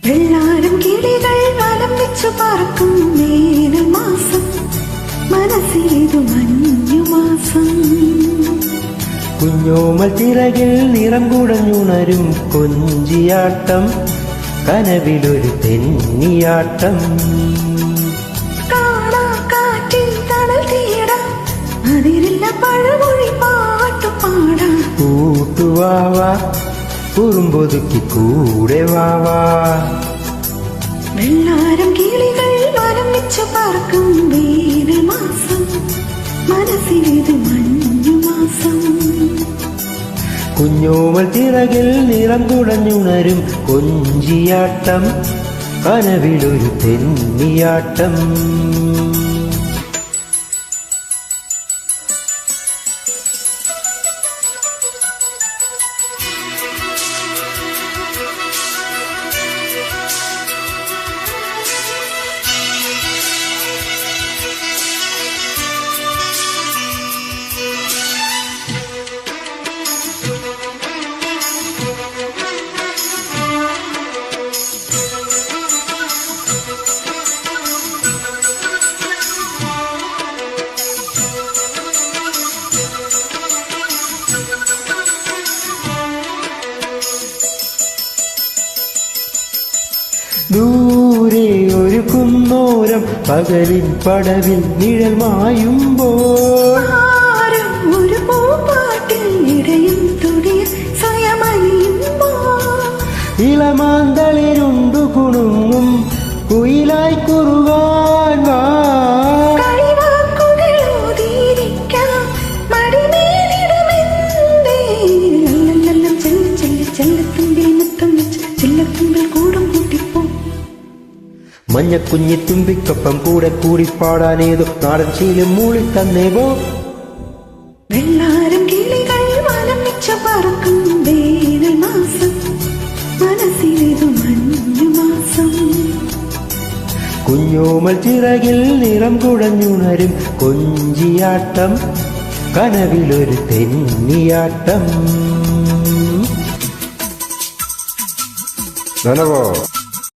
വെള്ളാരം കിളികൾ വലം വെച്ചു പറക്കും വേനൽ മാസം, മനസ്സേതു മഞ്ഞുമാസം. കുഞ്ഞോമൽ ചിറകിൽ നിറം കുടഞ്ഞുണരും കൊഞ്ചിയാട്ടം, കനവിലൊരു തെന്നിയാട്ടം. കാണാ കാറ്റിൽ തണൽ തീടാം, അതിരില്ല പഴമൊഴി പാട്ടുപാടാം. കൂട്ടുവാവാ കുറുമ്പൊതുക്കി കൂടെ വാവാ. വെള്ളാരം കിളികൾ വലം വെച്ചു പറക്കും വേനൽ മാസം, മനസ്സിലേത് മഞ്ഞുമാസം. കുഞ്ഞോമൽ ചിറകിൽ നിറം കുടഞ്ഞുണരും കൊഞ്ചിയാട്ടം, കനവിലൊരു തെന്നിയാട്ടം. ദൂരെ ഒരു കുന്നോരം പകലിൻ പടവിൽ നിഴൽ മായുമ്പോൾ, ഒരു പൂപ്പാട്ടിൽ ഇടയും തുടിയ സ്വയമണിയുമ്പോൾ, ഇളമാന്തളിരുണ്ടു കുണുങ്ങും കുയിലായി കുറുകാൻ വാ. മഞ്ഞക്കുഞ്ഞി തുമ്പിക്കൊപ്പം കൂടെ കൂടി പാടാനേതോ നാടൻ ശീലം മൂളി തന്നേവോ. വെള്ളാരം കിളികൾ വലം വെച്ചു പറക്കും വേനൽ മാസം, മനസ്സിലേതു മഞ്ഞുമാസം. കുഞ്ഞോമൽ ചിറകിൽ നിറം കുടഞ്ഞുണരും കൊഞ്ചിയാട്ടം, കനവിലൊരു തെന്നിയാട്ടം. നനവോ